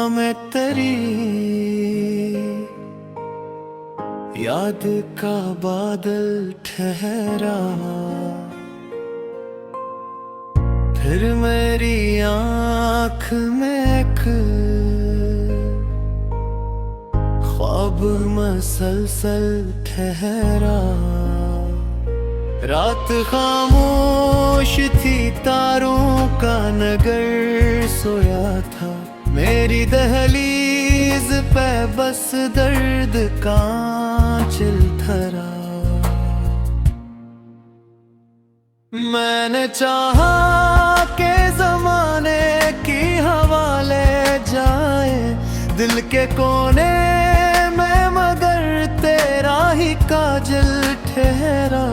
में तेरी याद का बादल ठहरा, फिर मेरी आँख में एक ख्वाब मसलसल ठहरा। रात खामोश थी, तारों का नगर सोया था, मेरी दहलीज पे बस दर्द का आंचल थरा। मैंने चाहा के जमाने की हवा ले जाए दिल के कोने में, मगर तेरा ही काजल ठहरा।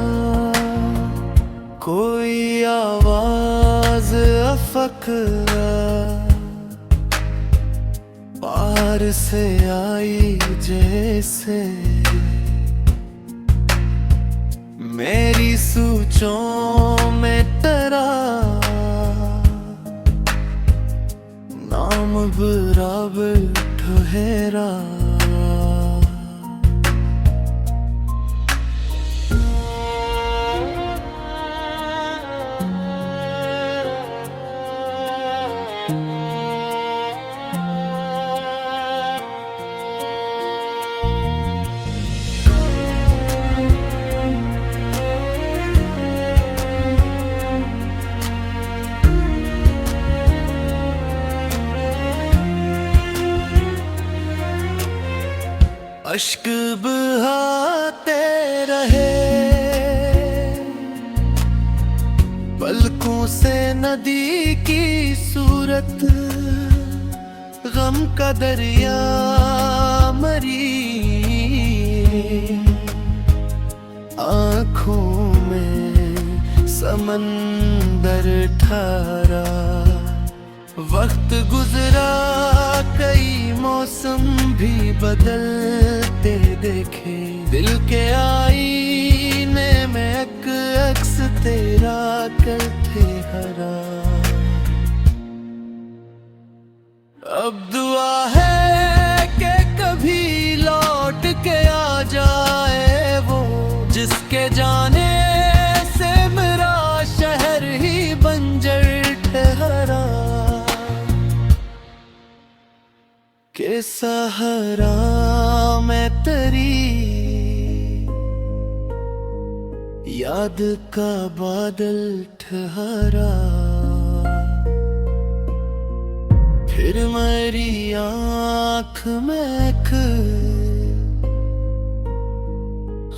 कोई आवाज अफकरा पार से आई जैसे, मेरी सोचों में तेरा नाम बराबर ठहरा। अश्क बहाते रहे, पलकों से नदी की सूरत, गम का दरिया मरी आँखों में समंदर ठहरा। वक्त गुजरा, कई मौसम भी बदलते देखे, दिल के आईने में एक अक्स तेरा कल ठहरा। अब दुआ है कि कभी लौट के आ जाए वो, जिसके जाने से मेरा शहर ही बंजर ठहरा। के सहारा में तेरी याद का बादल ठहरा, फिर मेरी आँख में एक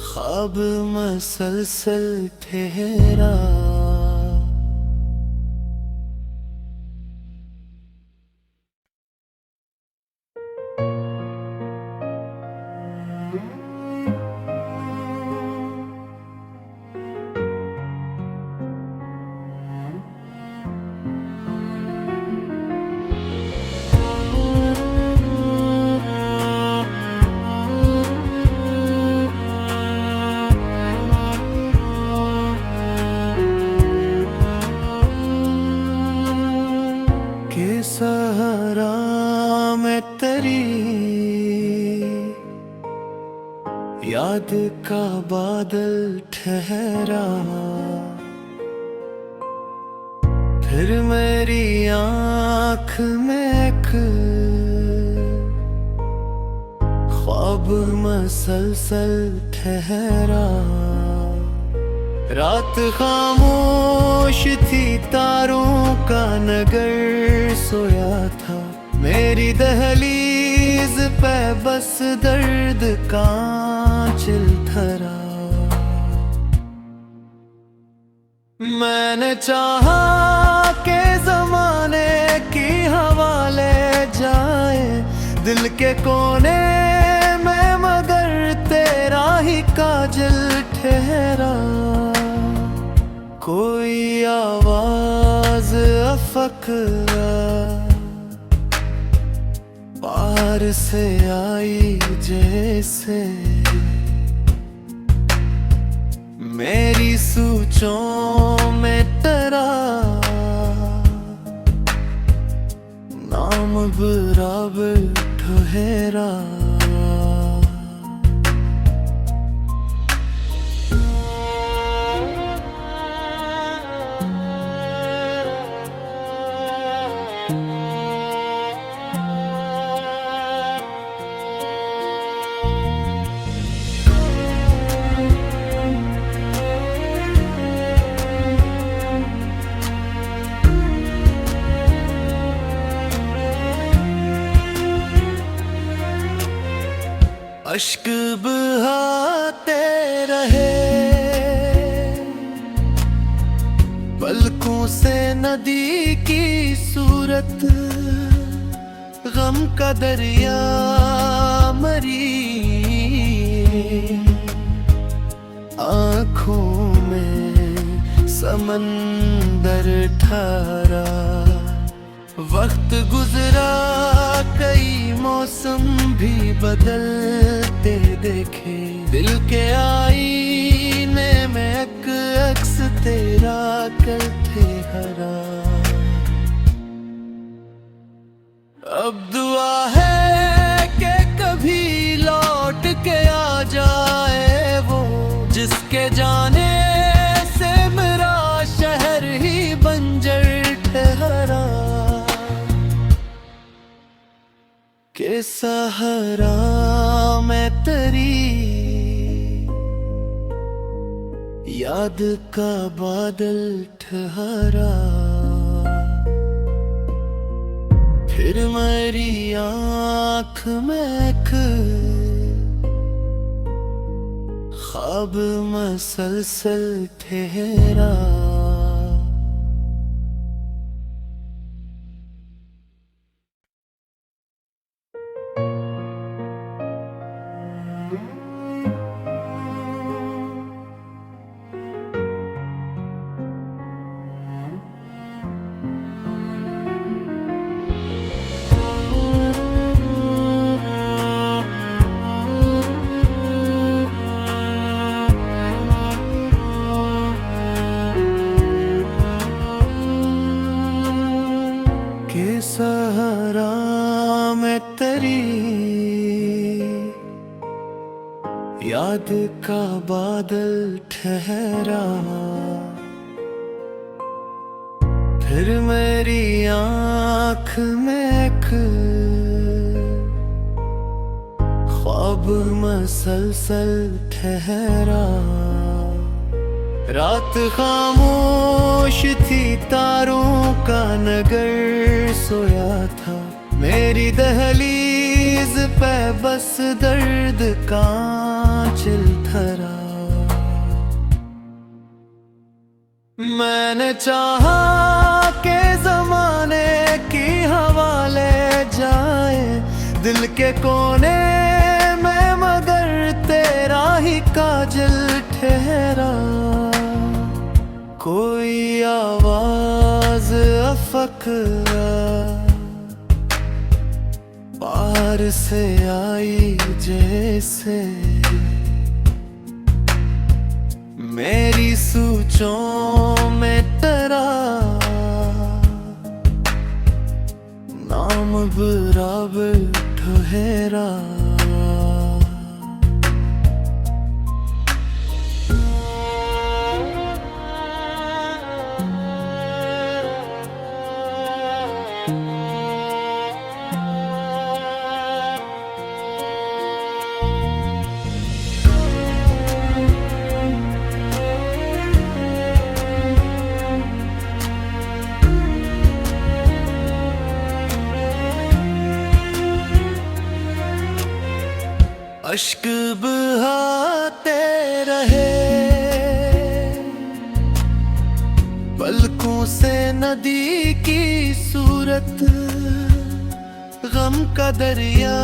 ख्वाब मसलसल ठहरा। सहारा में तेरी याद का बादल ठहरा, फिर मेरी आँख में एक ख्वाब मसलसल ठहरा। रात खामोश थी, तारों का नगर सोया था, मेरी दहलीज पे बस दर्द का आंचल थरा। मैंने चाहा के जमाने की हवा ले जाए दिल के कोने में, मगर तेरा ही काजल ठहरा। कोई आवाज अफकरा पार से आई जैसे, मेरी सोचों में तेरा नाम बराबर ठहरा। अश्क बहाते रहे पलकों से नदी की सूरत, गम का दरिया मरी आँखों में समंदर ठहरा। वक्त गुजरा कई मौसम भी बदलते देखे, दिल के आईने में एक अक्स तेरा कल थे हरा। अब दुआ है कि कभी लौट के आ जाए वो, जिसके जाने से मेरा शहर ही बंजर ठहरा। के सहारा मैं तेरी याद का बादल ठहरा। फिर मेरी आँख में एक ख्वाब मसलसल ठहरा। के सहारा मैं तेरी याद का बादल ठहरा। फिर मेरी आँख में एक ख्वाब मसलसल ठहरा। रात खामोश थी, तारों का नगर सोया था। मेरी दहलीज पे बस दर्द का आंचल धरा। मैंने चाहा के जमाने की हवा ले जाए दिल के कोने में, मगर तेरा ही काजल ठहरा। कोई आवाज अफकरा पार से आई जैसे, मेरी सोचों में तेरा नाम बराबर ठहरा। अश्क बहाते रहे पलकों से नदी की सूरत, गम का दरिया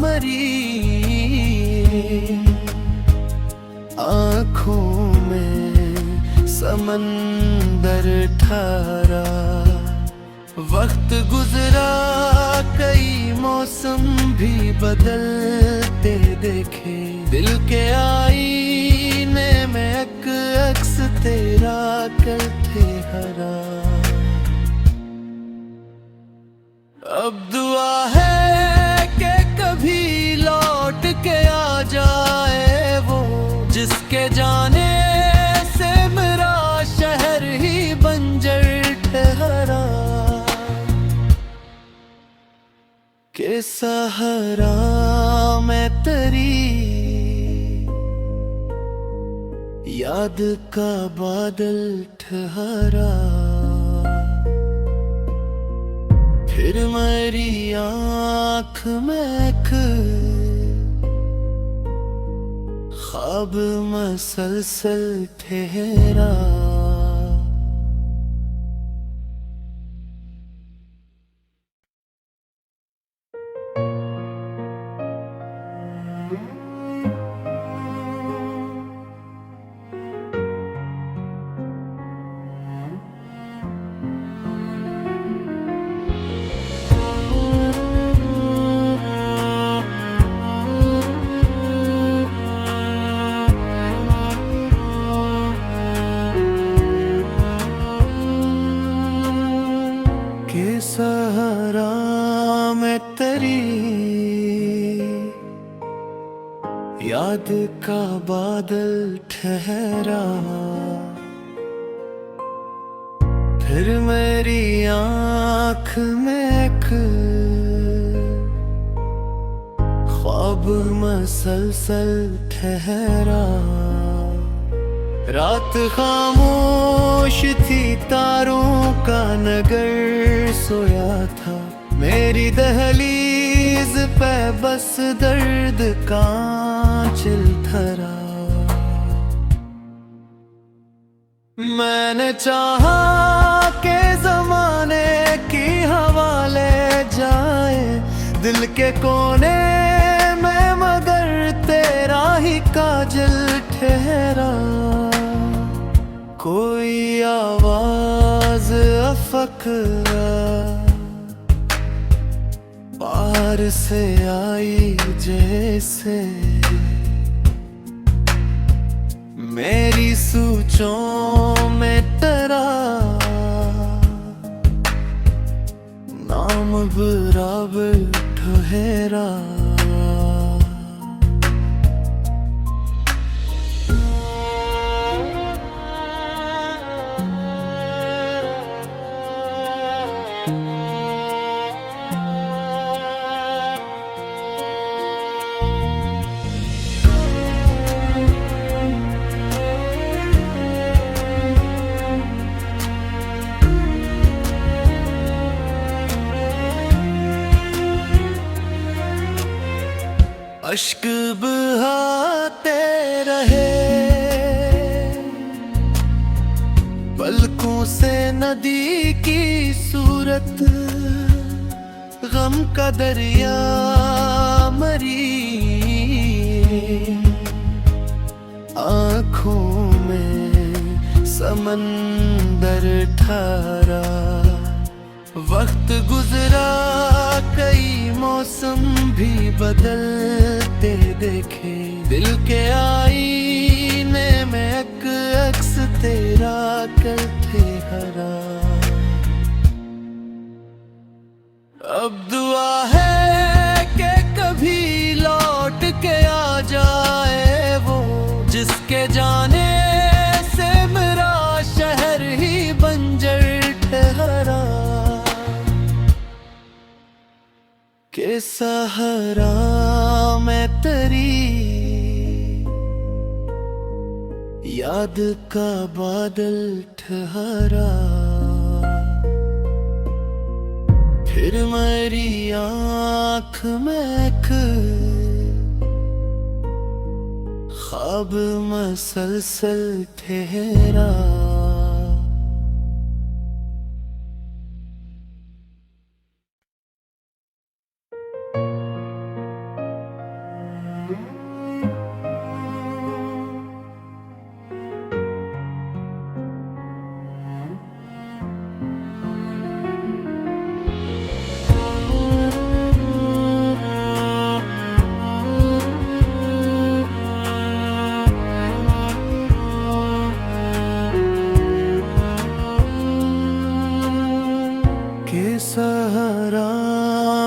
मरी आँखों में समंदर ठहरा। वक्त गुजरा कई मौसम भी बदलते देखे, दिल के आईने में एक अक्स तेरा कल थे हरा। अब दुआ है कि कभी लौट के आ जाए वो, जिसके जाने से मेरा शहर ही बंजर ठहरा। के सहारा मैं तेरी याद का बादल ठहरा। फिर मेरी आँख में एक ख्वाब मसलसल ठहरा। के सहारा मैं तेरी याद का बादल ठहरा। फिर मेरी आँख में एक ख्वाब मसलसल ठहरा। रात खामोश थी, तारों का नगर सोया था। मेरी दहलीज पे बस दर्द का चिल थरा। मैंने चाहा के जमाने की हवा ले जाए दिल के कोने में, मगर तेरा ही काजल ठहरा। कोई आवाज अफकरा पार से आई जैसे, मेरी सोचों में तेरा नाम बराबर ठहरा। अश्क बहाते रहे पलकों से नदी की सूरत, गम का दरिया मरी आँखों में समंदर ठहरा। वक्त गुजरा, कई मौसम भी बदलते देखे। दिल के आईने में एक अक्स तेरा कल थे हरा। अब दुआ है कि कभी लौट के आ जाए वो, जिसके जाने से मेरा शहर ही बंजर ठहरा। के सहारा मैं तेरी याद का बादल ठहरा। फिर मेरी आँख में एक ख्वाब मसलसल ठहरा।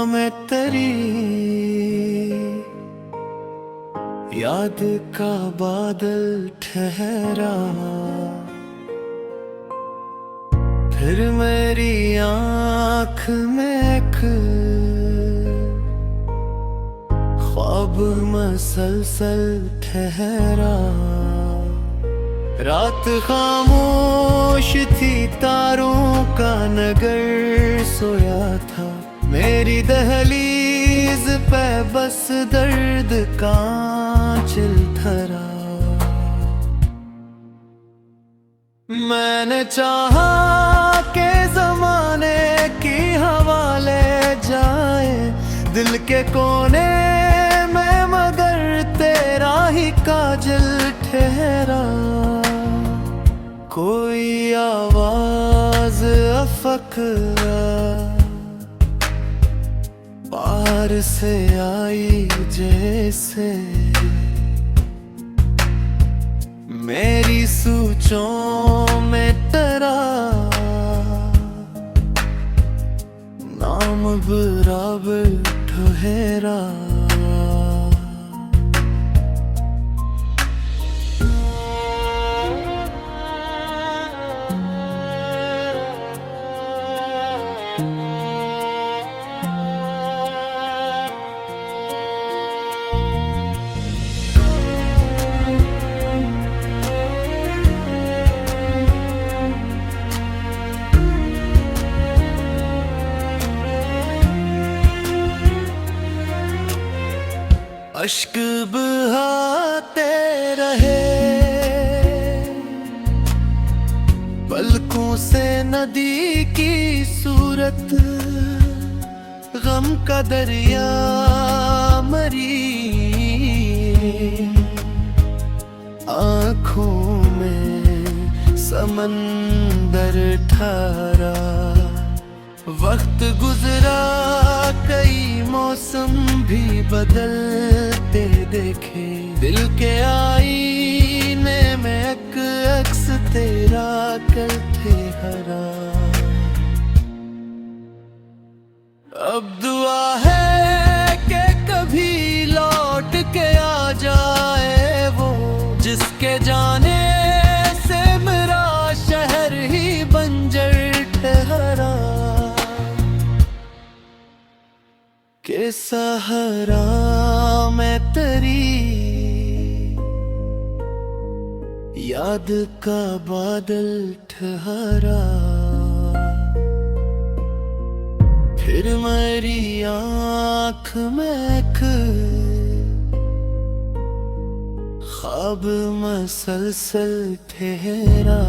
मैं तेरी याद का बादल ठहरा, फिर मेरी आँख में एक ख्वाब मसलसल ठहरा। रात खामोश थी, तारों का नगर सोया था, मेरी दहलीज पे बस दर्द का आंचल धरा। मैंने चाहा के जमाने की हवा ले जाए दिल के कोने में, मगर तेरा ही काजल ठहरा। कोई आवाज अफकरा पार से आई जैसे, मेरी सोचों में तेरा नाम बराबर ठहरा। अश्क बहाते रहे पलकों से नदी की सूरत, गम का दरिया मरी आँखों में समंदर ठहरा। वक्त गुजरा, कई मौसम भी बदलते देखे, दिल के आईने में एक अक्स तेरा करते हरा। अब दुआ है कि कभी लौट के आ जाए वो, जिसके जाने से मेरा शहर ही बंजर ठहरा। के सहारा मैं तेरी याद का बादल ठहरा, फिर मेरी आँख में एक ख्वाब मसलसल ठहरा।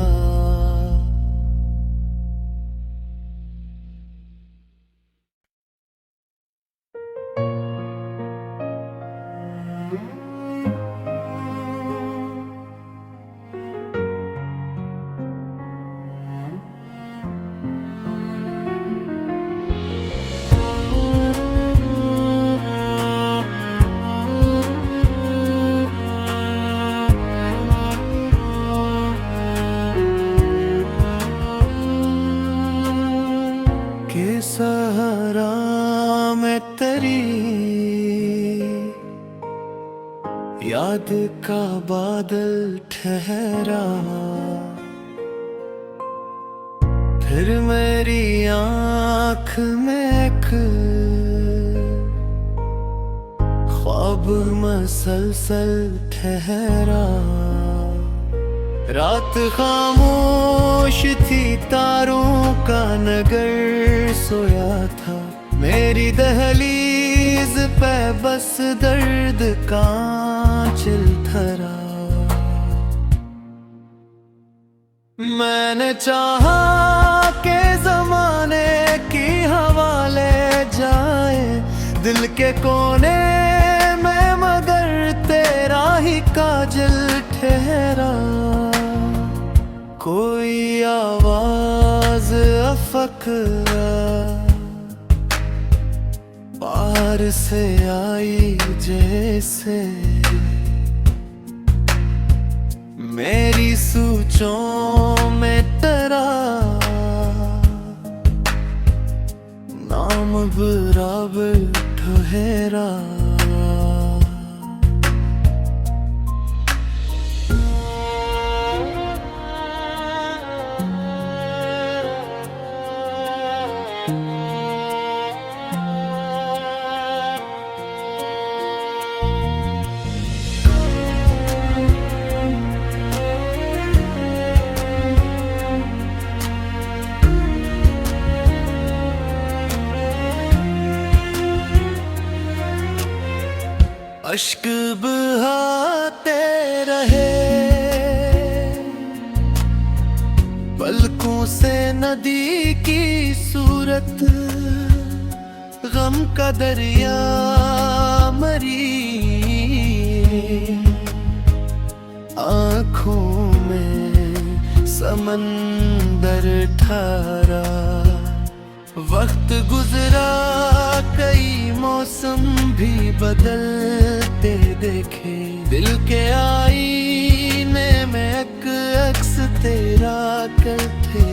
सहारा मैं तेरी याद का बादल ठहरा, फिर मेरी आँख में एक ख्वाब मसलसल ठहरा। रात खामोश थी, तारों का नगर सोया था, मेरी दहलीज पे बस दर्द का आंचल धरा। मैंने चाहा के जमाने की हवा ले जाए दिल के कोने में, मगर तेरा ही काजल ठहरा। कोई आवाज अफकरा पार से आई जैसे, मेरी सोचों में तेरा नाम बराबर ठहरा। अश्क बहाते रहे पलकों से नदी की सूरत, गम का दरिया मरी आँखों में समंदर ठहरा। वक्त गुजरा कई मौसम भी बदलते देखे, दिल के आईने में एक अक्स तेरा करते